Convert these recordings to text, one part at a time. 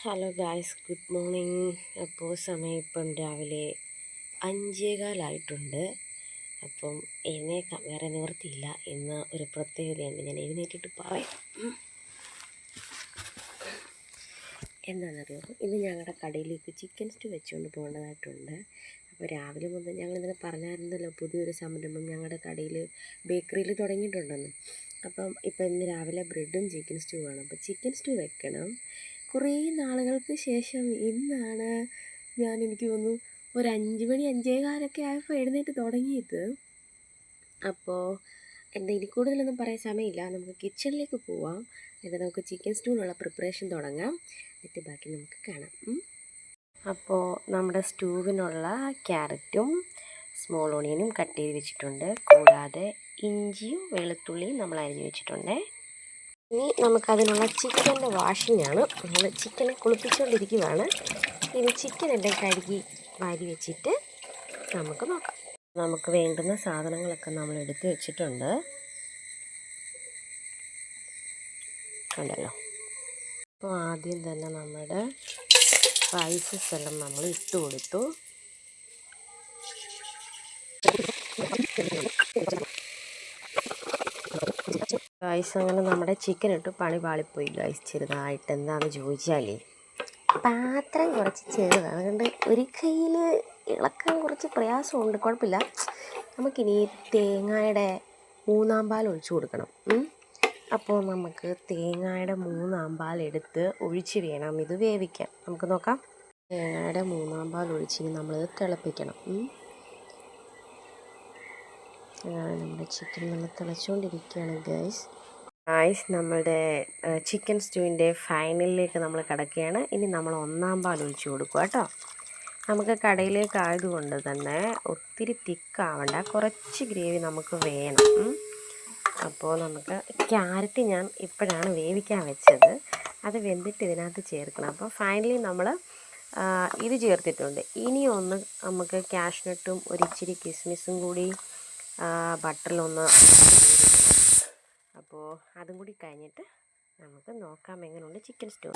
Hello guys, good morning. അപ്പോൾ സമയം ഇപ്പം രാവിലെ 5:15 അപ്പം എഴുന്നേക്കാം, വേറെ നിവൃത്തിയില്ല. ഇന്ന് ഒരു പ്രത്യേകതയുണ്ട്, ഞാൻ എഴുന്നേറ്റിട്ട് പറയാം. എന്താണെന്നറിയോ, ഇന്ന് ഞങ്ങളുടെ കടയിലേക്ക് ചിക്കൻ സ്റ്റൂ വെച്ചുകൊണ്ട് പോകേണ്ടതായിട്ടുണ്ട്. അപ്പോൾ രാവിലെ മുതൽ ഞങ്ങളിന്നലെ പറഞ്ഞായിരുന്നല്ലോ, പുതിയൊരു സംരംഭം ഞങ്ങളുടെ കടയിൽ ബേക്കറിയിൽ തുടങ്ങിയിട്ടുണ്ടെന്ന്. അപ്പം ഇന്ന് രാവിലെ ബ്രെഡും ചിക്കൻ സ്റ്റൂ വേണം. അപ്പോൾ ചിക്കൻ സ്റ്റൂ വെക്കണം. കുറേ നാളുകൾക്ക് ശേഷം ഇന്നാണ് എനിക്ക് തോന്നുന്നു ഒരു 5 മണി 5:15 ആയപ്പോൾ എഴുന്നേറ്റ് തുടങ്ങിയത്. അപ്പോൾ ഇനി കൂടുതലൊന്നും പറയാൻ സമയമില്ല, നമുക്ക് കിച്ചണിലേക്ക് പോവാം. എന്നിട്ട് നമുക്ക് ചിക്കൻ സ്റ്റൂവിനുള്ള പ്രിപ്പറേഷൻ തുടങ്ങാം. എന്നിട്ട് ബാക്കി നമുക്ക് കാണാം. അപ്പോൾ നമ്മുടെ സ്റ്റൂവിനുള്ള ക്യാരറ്റും സ്മോൾ ഓണിയനും കട്ട് ചെയ്ത് വെച്ചിട്ടുണ്ട്. കൂടാതെ ഇഞ്ചിയും വെളുത്തുള്ളിയും നമ്മൾ അരിഞ്ഞ് വെച്ചിട്ടുണ്ട്. ഇനി നമുക്കതിനുള്ള ചിക്കൻ്റെ വാഷിംഗ് ആണ്. നമ്മൾ ചിക്കനെ കുളിപ്പിച്ചുകൊണ്ടിരിക്കുകയാണ്. ഇനി ചിക്കനെല്ലാം കഴുകി വാരി വെച്ചിട്ട് നമുക്ക് നോക്കാം. നമുക്ക് വേണ്ടുന്ന സാധനങ്ങളൊക്കെ നമ്മൾ എടുത്ത് വെച്ചിട്ടുണ്ട്, കണ്ടല്ലോ. അപ്പോൾ ആദ്യം തന്നെ നമ്മുടെ സ്പൈസസ് എല്ലാം നമ്മൾ ഇട്ട് കൊടുത്തു. ഗൈസ്, അങ്ങനെ നമ്മുടെ ചിക്കൻ ഇട്ട് പണി പാളിപ്പോയി ഗൈസ്, ചെറുതായിട്ട്. എന്താണെന്ന് ചോദിച്ചാലേ, പാത്രം കുറച്ച് ചെറുതാണ്, അതുകൊണ്ട് ഒരു കയ്യിൽ ഇളക്കാൻ കുറച്ച് പ്രയാസമുണ്ട്. കുഴപ്പമില്ല. നമുക്കിനി തേങ്ങയുടെ 3/4 പാൽ ഒഴിച്ചു കൊടുക്കണം. അപ്പോൾ നമുക്ക് തേങ്ങയുടെ 3/4 പാൽ എടുത്ത് ഒഴിച്ച് വേണം ഇത് വേവിക്കാൻ. നമുക്ക് നോക്കാം. തേങ്ങയുടെ 3/4 പാൽ ഒഴിച്ച് നമ്മളിത് തിളപ്പിക്കണം. നമ്മുടെ ചിക്കൻ നല്ല തിളച്ചുകൊണ്ടിരിക്കുകയാണ് ഗൈസ്. നമ്മളുടെ ചിക്കൻ സ്റ്റൂവിൻ്റെ ഫൈനലിലേക്ക് നമ്മൾ കിടക്കുകയാണ്. ഇനി നമ്മൾ 1/4 പാൽ ഒഴിച്ച് കൊടുക്കുക കേട്ടോ. നമുക്ക് കടയിലേക്ക് ആയതുകൊണ്ട് തന്നെ ഒത്തിരി തിക്കാവണ്ട, കുറച്ച് ഗ്രേവി നമുക്ക് വേണം. അപ്പോൾ നമുക്ക് ക്യാരറ്റ് ഞാൻ ഇപ്പോഴാണ് വേവിക്കാൻ വെച്ചത്, അത് വെന്തിട്ട് ഇതിനകത്ത് ചേർക്കണം. അപ്പോൾ ഫൈനലി നമ്മൾ ഇത് ചേർത്തിട്ടുണ്ട്. ഇനിയൊന്ന് നമുക്ക് കാഷ്നട്ടും ഒരിച്ചിരി കിസ്മിസും കൂടി ബട്ടറിലൊന്ന്. അപ്പോൾ അതും കൂടി കഴിഞ്ഞിട്ട് നമുക്ക് നോക്കാം എങ്ങനെയുണ്ട് ചിക്കൻ സ്റ്റൂ.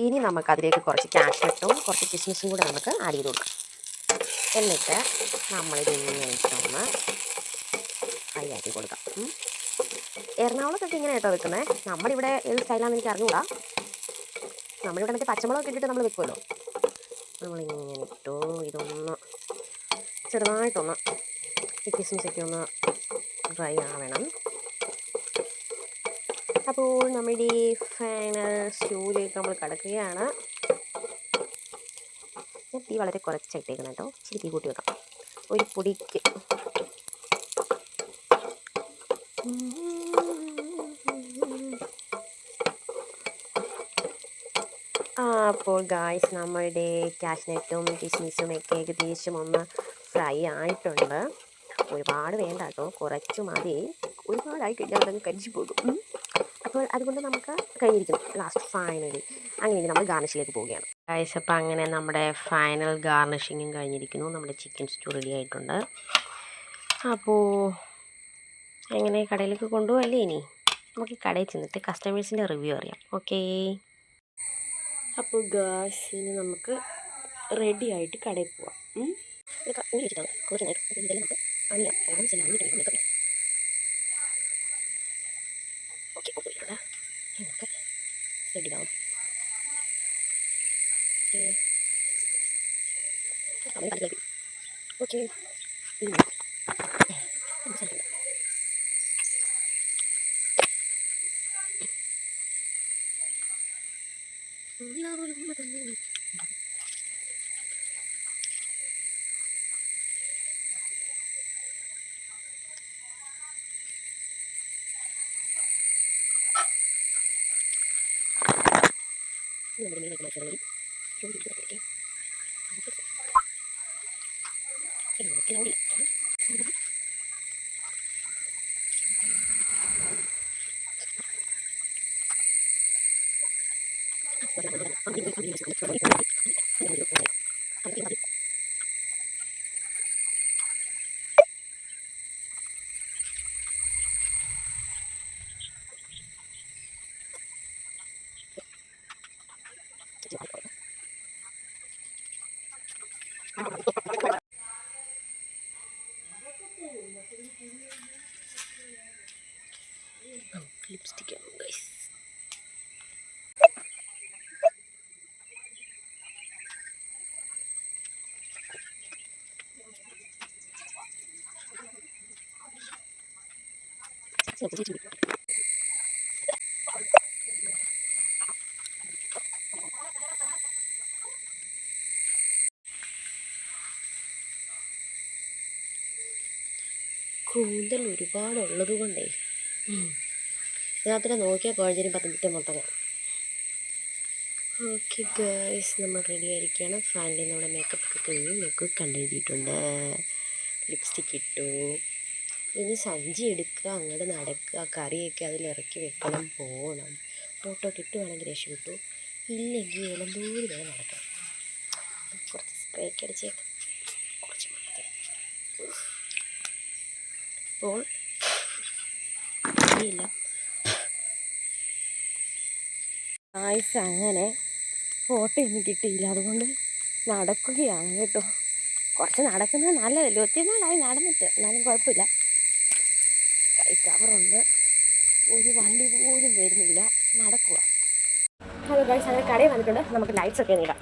ഇനി നമുക്കതിലേക്ക് കുറച്ച് കാഷ്നട്ടും കുറച്ച് കിസ്മിസും കൂടെ നമുക്ക് ആഡ് ചെയ്ത് കൊടുക്കാം. എന്നിട്ട് നമ്മളിതിങ്ങനെ ഇട്ടൊന്ന് ഫ്രൈ ആക്കി കൊടുക്കാം. എറണാകുളത്തൊക്കെ ഇങ്ങനെ കേട്ടോ വെക്കുന്നത്. നമ്മുടെ ഇവിടെ ഏത് സ്റ്റൈലാണെന്ന് എനിക്ക് അറിഞ്ഞൂടാ. നമ്മളിവിടെ മറ്റേ പച്ചമുളകൊക്കെ ഇട്ടിട്ട് നമ്മൾ വെക്കുമല്ലോ. നമ്മളിങ്ങനെ ഇട്ടു. ഇതൊന്ന് ചെറുതായിട്ടൊന്ന് ഈ കിസ്മിസൊക്കെ ഒന്ന് ഡ്രൈ ആവണം. അപ്പോൾ നമ്മുടെ ഈ ഫൈനൽ സ്റ്റൂവിലേക്ക് നമ്മൾ കിടക്കുകയാണ്. ഞാൻ തീ വളരെ കുറച്ചായിട്ടേക്കണം കേട്ടോ, ഇച്ചിരി തീ കൂട്ടി വെക്കാം ഒരു പൊടിക്ക്. അപ്പോൾ ഗായ്സ്, നമ്മളുടെ കാഷ്നട്ടും കിസ്മിസും ഒക്കെ ഏകദേശം ഒന്ന് ഫ്രൈ ആയിട്ടുണ്ട്. ഒരുപാട് വേണ്ട കേട്ടോ, കുറച്ച് മതി. ഒരുപാടായി കഴിഞ്ഞാൽ അതങ്ങ് കരിച്ചു പോകും. അപ്പോൾ അതുകൊണ്ട് നമുക്ക് കഴിഞ്ഞിരിക്കുന്നു. ലാസ്റ്റ് ഫൈനലി അങ്ങനെ നമ്മൾ ഗാർണിഷിലേക്ക് പോവുകയാണ് ഗൈസ്. അപ്പോൾ അങ്ങനെ നമ്മുടെ ഫൈനൽ ഗാർണിഷിങ്ങും കഴിഞ്ഞിരിക്കുന്നു. നമ്മുടെ ചിക്കൻ സ്റ്റൂ റെഡി ആയിട്ടുണ്ട്. അപ്പോൾ എങ്ങനെ കടയിലേക്ക് കൊണ്ടുപോകല്ലേ. ഇനി നമുക്ക് കടയിൽ ചെന്നിട്ട് കസ്റ്റമേഴ്സിൻ്റെ റിവ്യൂ അറിയാം. ഓക്കേ. അപ്പോൾ ഗായ്സ്, ഇനി നമുക്ക് റെഡി ആയിട്ട് കടയിൽ പോവാം. നമുക്ക് റെഡിയാവും. ഓക്കെ. കൂന്തൽ ഒരുപാടുള്ളത് കൊണ്ടേ ഇതിനകത്ത് നോക്കിയാൽ കോഴഞ്ചേരി പത്തനംതിട്ട മൊത്തം കാണാം. ഓക്കെ ഗേൾസ്, നമ്മൾ റെഡി ആയിരിക്കുകയാണ്. ഫൈനലി നമ്മുടെ മേക്കപ്പ് ഒക്കെ കഴിഞ്ഞു. നമുക്ക് കണ്ടെഴുതിയിട്ടുണ്ട്, ലിപ്സ്റ്റിക്ക് ഇട്ടു. ഇനി സഞ്ചി എടുക്കുക, അങ്ങോട്ട് നടക്കുക, കറിയൊക്കെ അതിലിറക്കി വെക്കണം, പോകണം. ഫോട്ടോ കിട്ടുവാണെങ്കിൽ രക്ഷപ്പെട്ടു, ഇല്ലെങ്കിൽ ഇളന്തൂരി വരെ നടക്കണം. കുറച്ച് സ്പ്രേക്ക് അടിച്ചേക്കാം, കുറച്ച് മതി. അപ്പോൾ ഇല്ല ആയിസ് അങ്ങനെ ഫോട്ടോ ഒന്നും കിട്ടിയില്ല, അതുകൊണ്ട് നടക്കുകയാണ് കേട്ടോ. കുറച്ച് നടക്കുന്നത് നല്ലതല്ലേ, ഒത്തിരി നാളായി നടന്നിട്ട്, എന്നാലും കുഴപ്പമില്ല. കൈ കവറുണ്ട്, ഒരു വണ്ടി പോലും വരുന്നില്ല, നടക്കുക. ഹലോ ഗൈസ്, അങ്ങനെ കടയിൽ വന്നിട്ടുണ്ട്. നമുക്ക് ലൈറ്റ്സ് ഒക്കെ ഇടാം.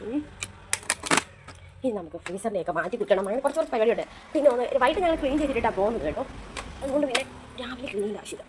ഇനി നമുക്ക് ഫ്രീസറിനെയൊക്കെ മാറ്റി കുറ്റണം, അങ്ങനെ കുറച്ച് പരിപാടിയുണ്ട്. പിന്നെ ഒന്ന് വൈകിട്ട് ഞങ്ങൾ ക്ലീൻ ചെയ്തിട്ടാണ് പോകുന്നത് കേട്ടോ. അതുകൊണ്ട് പിന്നെ രാവിലെ ക്ലീനിൻ്റെ ആവശ്യമില്ല.